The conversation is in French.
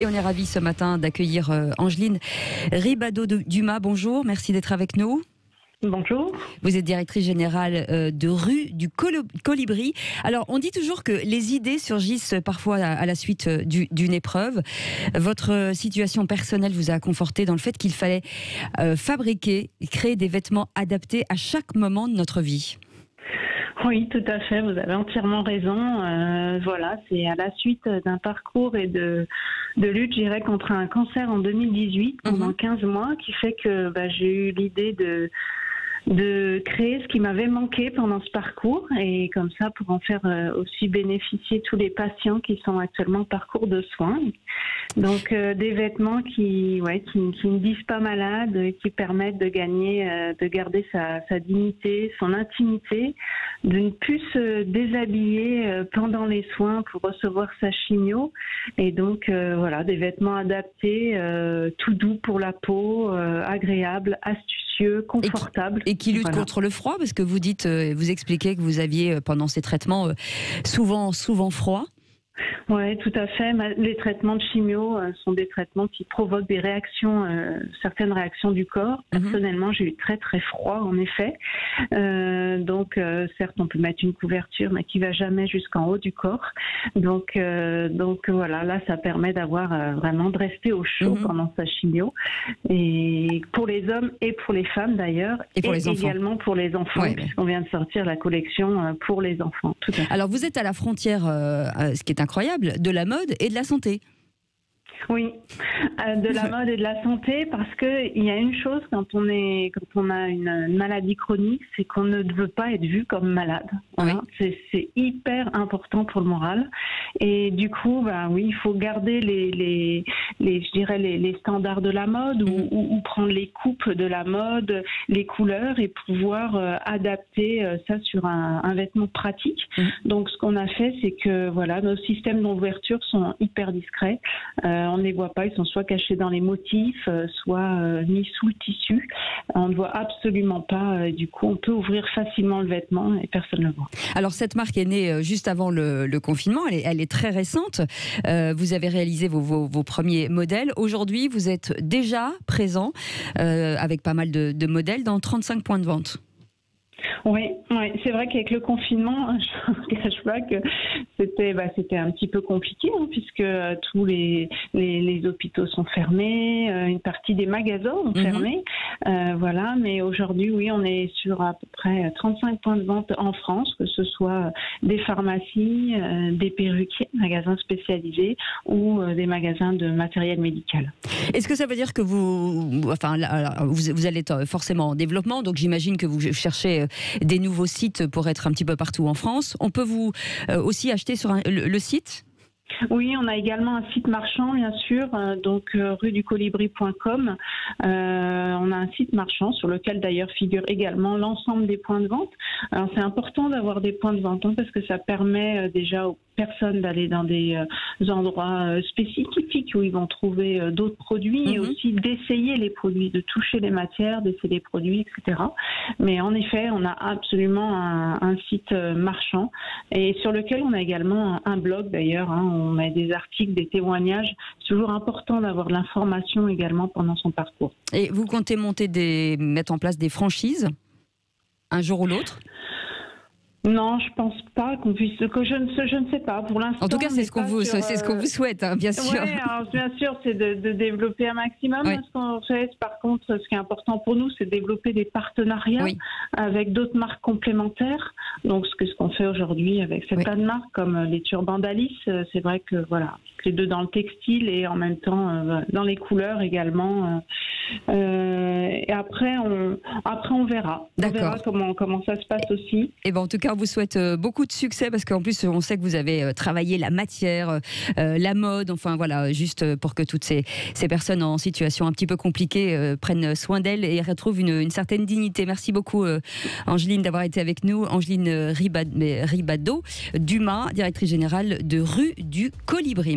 Et on est ravis ce matin d'accueillir Angeline Ribadeau-Dumas. Bonjour, merci d'être avec nous. Bonjour. Vous êtes directrice générale de Rue du Colibri. Alors, on dit toujours que les idées surgissent parfois à la suite d'une épreuve. Votre situation personnelle vous a conforté dans le fait qu'il fallait fabriquer, créer des vêtements adaptés à chaque moment de notre vie. Oui, tout à fait, vous avez entièrement raison. Voilà, c'est à la suite d'un parcours et de lutte, je dirais, contre un cancer en 2018, pendant 15 mois, qui fait que j'ai eu l'idée de créer ce qui m'avait manqué pendant ce parcours et comme ça pour en faire aussi bénéficier tous les patients qui sont actuellement en parcours de soins. Donc des vêtements qui ne disent pas malade et qui permettent de garder sa dignité, son intimité, de ne plus se déshabiller pendant les soins pour recevoir sa chimio. Et donc voilà, des vêtements adaptés, tout doux pour la peau, agréables, astucieux, confortables. Et qui luttent contre le froid, parce que vous dites, vous expliquez que vous aviez pendant ces traitements souvent froid. Oui, tout à fait. Les traitements de chimio sont des traitements qui provoquent des réactions, certaines réactions du corps. Personnellement, j'ai eu très très froid en effet. Donc, certes, on peut mettre une couverture, mais qui va jamais jusqu'en haut du corps. Donc voilà, là, ça permet d'avoir vraiment de rester au chaud pendant sa chimio. Et pour les hommes et pour les femmes d'ailleurs, et également pour les enfants, puisqu'on vient de sortir la collection pour les enfants. Tout à fait. Alors, vous êtes à la frontière, ce qui est incroyable, de la mode et de la santé. Oui, de la mode et de la santé, parce que il y a une chose quand on a une maladie chronique, c'est qu'on ne veut pas être vu comme malade. Voilà. C'est hyper important pour le moral. Et du coup, il faut garder les standards de la mode ou prendre les coupes de la mode, les couleurs et pouvoir adapter ça sur un vêtement pratique. Donc, ce qu'on a fait, c'est que voilà, nos systèmes d'ouverture sont hyper discrets. On ne les voit pas, ils sont soit cachés dans les motifs, soit mis sous le tissu. On ne voit absolument pas, du coup on peut ouvrir facilement le vêtement et personne ne le voit. Alors cette marque est née juste avant le confinement, elle est très récente. Vous avez réalisé vos premiers modèles. Aujourd'hui vous êtes déjà présent avec pas mal de modèles dans 35 points de vente. Oui, c'est vrai qu'avec le confinement, je ne cache pas que c'était un petit peu compliqué, puisque tous les hôpitaux sont fermés, une partie des magasins ont fermé. Voilà, mais aujourd'hui, oui, on est sur à peu près 35 points de vente en France, que ce soit des pharmacies, des perruquiers, magasins spécialisés ou des magasins de matériel médical. Est-ce que ça veut dire que vous allez être forcément en développement, donc j'imagine que vous cherchez des nouveaux sites pour être un petit peu partout en France. On peut vous aussi acheter sur le site ? Oui, on a également un site marchand, bien sûr, donc rueducolibri.com. On a un site marchand sur lequel d'ailleurs figure également l'ensemble des points de vente. Alors c'est important d'avoir des points de vente parce que ça permet déjà aux personnes d'aller dans des endroits spécifiques où ils vont trouver d'autres produits et aussi d'essayer les produits, de toucher les matières, d'essayer les produits, etc. Mais en effet, on a absolument un site marchand et sur lequel on a également un blog d'ailleurs. On met des articles, des témoignages. C'est toujours important d'avoir de l'information également pendant son parcours. Et vous comptez mettre en place des franchises un jour ou l'autre ? Non, je pense pas qu'on puisse. Je ne sais pas. Pour l'instant. En tout cas, c'est ce qu'on vous souhaite, bien sûr. Oui, bien sûr, c'est de développer un maximum. Ce qu'on fait, par contre, ce qui est important pour nous, c'est de développer des partenariats avec d'autres marques complémentaires. Donc, ce qu'on fait aujourd'hui avec cette tas de marques, comme les turbans d'Alice, c'est vrai que voilà, les deux dans le textile et en même temps dans les couleurs également. Et après, on verra. On verra comment ça se passe aussi. Et en tout cas, on vous souhaite beaucoup de succès parce qu'en plus, on sait que vous avez travaillé la matière, la mode, enfin voilà, juste pour que toutes ces personnes en situation un petit peu compliquée prennent soin d'elles et retrouvent une certaine dignité. Merci beaucoup, Angeline, d'avoir été avec nous. Angeline Ribadeau-Dumas, directrice générale de Rue du Colibri.